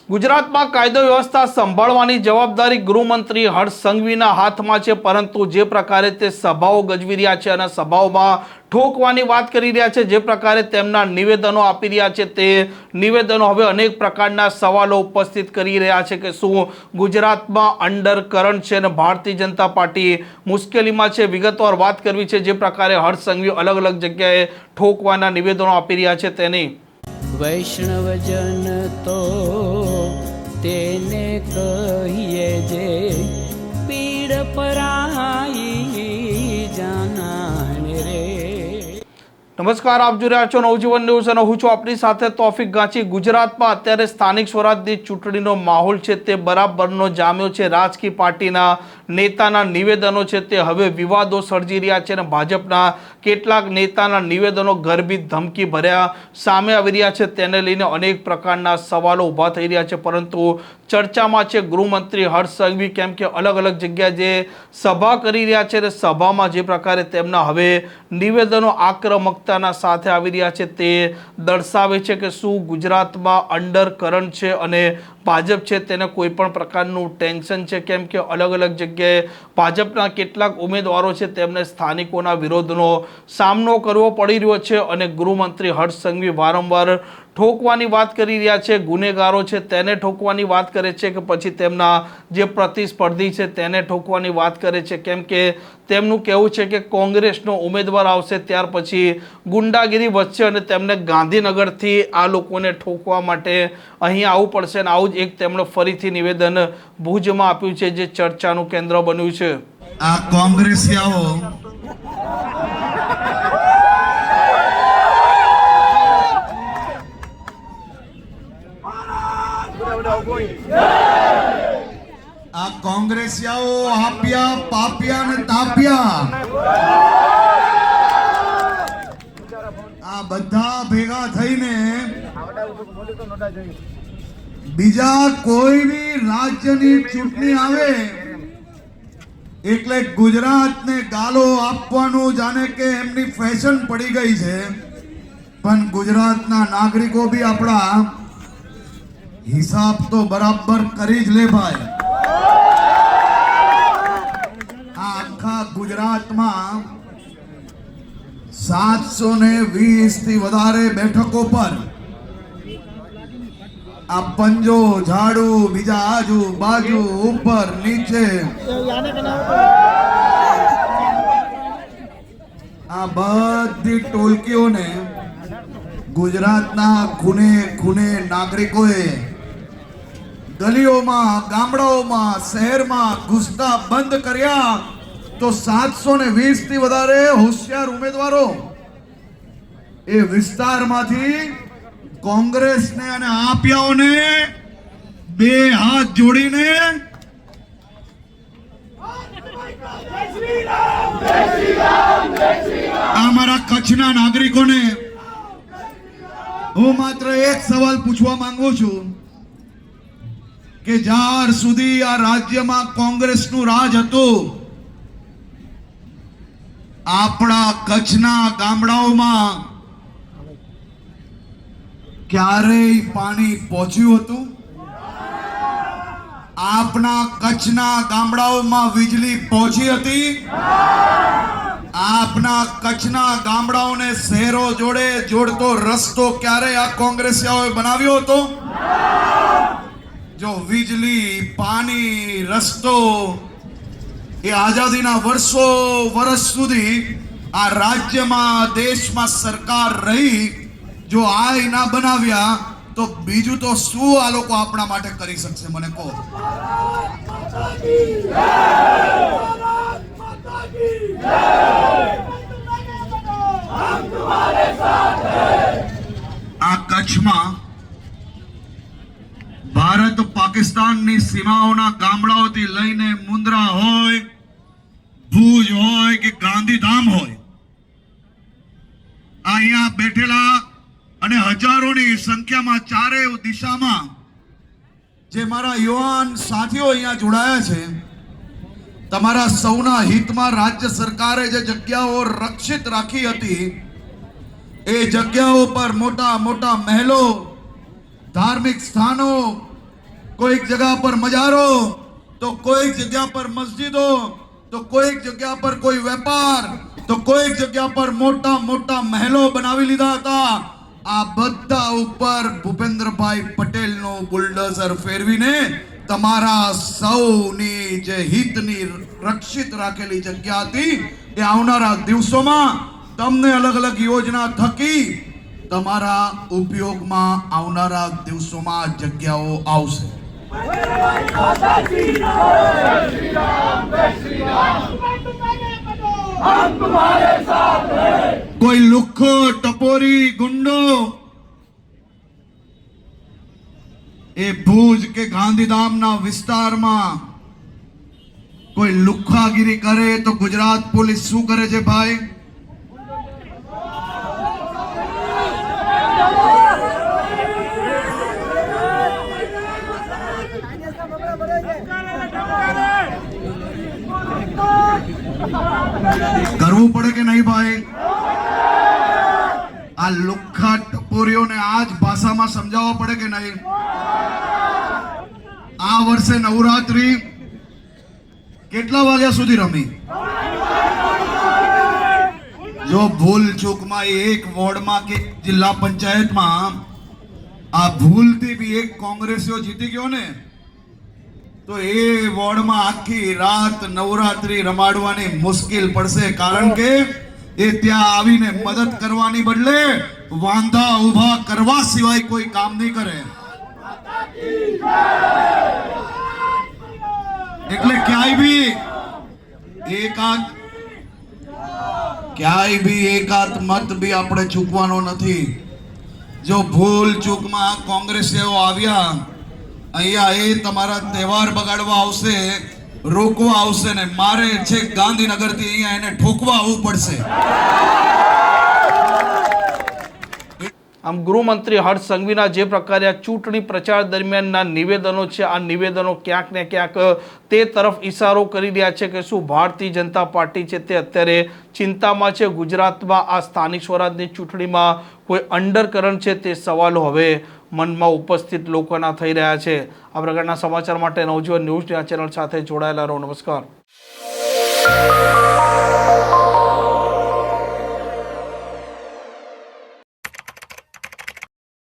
ગુજરાતમાં કાયદો વ્યવસ્થા સંભાળવાની જવાબદારી ગૃહમંત્રી હર્ષ સંઘવીના હાથમાં છે, પરંતુ જે પ્રકારે તે સભાઓ ગજવી રહ્યા છે અને સભાઓમાં ઠોકવાની વાત કરી રહ્યા છે, જે પ્રકારે તેમના નિવેદનો આપી રહ્યા છે, તે નિવેદનો હવે અનેક પ્રકારના સવાલો ઉપસ્થિત કરી રહ્યા છે કે શું ગુજરાતમાં અંડરકરન્ટ છે અને ભારતીય જનતા પાર્ટી મુશ્કેલીમાં છે। વિગતવાર વાત કરવી છે જે પ્રકારે હર્ષ સંઘવી અલગ અલગ જગ્યાએ ઠોકવાના નિવેદનો આપી રહ્યા છે તેની। વૈષ્ણવજન તો તેને કહીએ જે પીડ પરાઈ જાનાને રે। નમસ્કાર, આપ જોઈ રહ્યા છો નવજીવન ન્યૂઝ અને હું છું આપની સાથે તોફિક ગાંચી। ગુજરાતમાં અત્યારે સ્થાનિક સ્વરાજની ચૂંટણીનો માહોલ છે તે બરાબરનો જામ્યો છે। રાજકીય પાર્ટીના નેતાના નિવેદનો છે તે હવે વિવાદો સર્જી રહ્યા છે અને ભાજપના કેટલાક નેતાના નિવેદનો ગર્ભિત ધમકી ભર્યા સામે આવી રહ્યા છે, તેને લઈને અનેક પ્રકારના સવાલો ઊભા થઈ રહ્યા છે। પરંતુ ચર્ચામાં છે ગૃહમંત્રી હર્ષ સંઘવી, કેમ કે અલગ અલગ જગ્યાએ જે સભા કરી રહ્યા છે, સભામાં જે પ્રકારે તેમના હવે નિવેદનો આક્રમકતાના સાથે આવી રહ્યા છે તે દર્શાવે છે કે શું ગુજરાતમાં અંડરકરન્ટ છે અને ભાજપ છે તેને કોઈ પણ પ્રકારનું ટેન્શન છે, કેમ કે અલગ અલગ જગ્યાએ ભાજપના કેટલાક ઉમેદવારો છે તેમને સ્થાનિકોના વિરોધનો સામનો કરવો પડી રહ્યો છે અને ગૃહમંત્રી હર્ષ સંઘવી વારંવાર ઠોકવાની વાત કરી રહ્યા છે। ગુનેગારો છે તેને ઠોકવાની વાત કરે છે કે પછી તેમના જે પ્રતિસ્પર્ધી છે તેને ઠોકવાની વાત કરે છે, કેમ કે તેમનું કહેવું છે કે કોંગ્રેસનો ઉમેદવાર આવશે ત્યાર પછી ગુંડાગીરી વધશે અને તેમને ગાંધીનગરથી આ લોકોને ઠોકવા માટે અહીં આવવું પડશે। અને આવું જ એક તેમણે ફરીથી નિવેદન ભુજમાં આપ્યું છે જે ચર્ચાનું કેન્દ્ર બન્યું છે। આ કોંગ્રેસિયાઓ આપ્યા પાપ્યા ને તાપ્યા આ બધા ભેગા થઈને બીજા કોઈ બી રાજ્યની ચૂંટણી આવે એટલે ગુજરાતને ગાલો આપવાનું જાણે કે એમની ફેશન પડી ગઈ છે। પણ ગુજરાતના નાગરિકો બી આપણા હિસાબ તો બરાબર કરી જ લે ભાઈ। આખા ગુજરાતમાં 720 થી વધારે બેઠકો પર આ પંજો ઝાડુ બીજા આજુ બાજુ ઉપર નીચે આ બધી ટોલકીઓને ગુજરાતના ખૂણે ખૂણે નાગરિકોએ ગલીઓમાં ગામડાઓમાં શહેરમાં ઘૂસતા બંધ કર્યા તો 720 થી વધારે હોશિયાર ઉમેદવારો એ વિસ્તારમાંથી કોંગ્રેસને અને આપિયાઓને બે હાથ જોડીને અમારા કચ્છના નાગરિકોને હું માત્ર એક સવાલ પૂછવા માંગુ છું કે જ્યાર સુધી આ રાજ્યમાં કોંગ્રેસનું રાજ હતું આપણા કચ્છના ગામડાઓમાં ક્યારેય પાણી પહોંચ્યું હતું? આપના કચ્છના ગામડાઓમાં વીજળી પહોંચી હતી? આપના કચ્છના ગામડાઓને શહેરો જોડે જોડતો રસ્તો ક્યારે આ કોંગ્રેસિયાઓએ બનાવ્યો હતો? જો વીજળી, પાણી, રસ્તો એ આઝાદીના વર્ષ સુધી આ રાજ્યમાં દેશમાં સરકાર રહી, જો આ ના બનાવ્યા તો બીજું તો શું આ લોકો આપણા માટે કરી શકશે? મને કહો। આ કચ્છમાં ભારત પાકિસ્તાનની સીમાઓના ગામડાઓથી લઈને મુન્દ્રા હોય, ભુજ હોય કે ગાંધીધામ હોય, અહીંયા બેઠેલા અને હજારોની સંખ્યામાં ચારે દિશામાં જે મારા યુવાન સાથીઓ અહીંયા જોડાયા છે, તમારા સૌના હિતમાં રાજ્ય સરકારે જે જગ્યાઓ રક્ષિત રાખી હતી એ જગ્યાઓ પર મોટા મોટા મહેલો, ધાર્મિક સ્થાનો કોઈક જગ્યા પર મજારો, તો કોઈક જગ્યા પર મસ્જિદો, તો કોઈક જગ્યા પર કોઈ વેપાર, તો કોઈક જગ્યા પર મોટા મોટા મહેલો બનાવી લીધા હતા. આ બધા ઉપર ભૂપેન્દ્રભાઈ પટેલનો બુલડોઝર ફેરવીને તમારા સૌની જે હિતની રક્ષિત રાખેલી જગ્યા હતી એ આવનારા દિવસોમાં તમને અલગ અલગ યોજના થકી તમારા ઉપયોગમાં આવનારા દિવસોમાં જગ્યાઓ આવશે. કોઈ લુખ્ખો ટપોરી ગુંડો એ ભુજ કે ગાંધીધામના વિસ્તારમાં કોઈ લુખ્ખાગીરી કરે તો ગુજરાત પોલીસ શું કરે છે ભાઈ? કરવું પડે કે નહીં ભાઈ? આ લુખ્ખા ટપોરીઓને આ જ ભાષામાં સમજાવવા પડે કે નહીં? આ વર્ષે નવરાત્રી કેટલા વાગ્યા સુધી રમી? જો ભૂલ ચૂકમાં એક વોર્ડમાં કે જિલ્લા પંચાયતમાં આ ભૂલથી બી એક કોંગ્રેસીઓ જીતી ગયો ને, તો એ વોર્ડમાં આખી રાત નવરાત્રી રમાડવાની મુશ્કેલ પડશે. કારણ કે એ ત્યાં આવીને મદદ કરવાની બદલે વાંધા ઊભા કરવા સિવાય કોઈ કામ નહીં કરે. એટલે ક્યાંય બી એકાદ મત બી આપણે ચૂકવાનો નથી. જો ભૂલ ચૂકમાં કોંગ્રેસીઓ આવ્યા અહીંયા, એ તમારા તહેવાર બગાડવા આવશે, રોકવા આવશે ને મારે છેક ગાંધીનગરથી અહીંયા એને ઠોકવા આવવું પડશે. આમ ગૃહમંત્રી હર્ષ સંઘવીના જે પ્રકારે આ ચૂંટણી પ્રચાર દરમિયાનના નિવેદનો છે, આ નિવેદનો ક્યાંક ને ક્યાંક તે તરફ ઇશારો કરી રહ્યા છે કે શું ભારતીય જનતા પાર્ટી છે તે અત્યારે ચિંતામાં છે. ગુજરાતમાં આ સ્થાનિક સ્વરાજની ચૂંટણીમાં કોઈ અંડરકરન્ટ છે તે સવાલો હવે મનમાં ઉપસ્થિત લોકોના થઈ રહ્યા છે. આ પ્રકારના સમાચાર માટે નવજીવન ન્યૂઝ ચેનલ સાથે જોડાયેલા રહો. નમસ્કાર.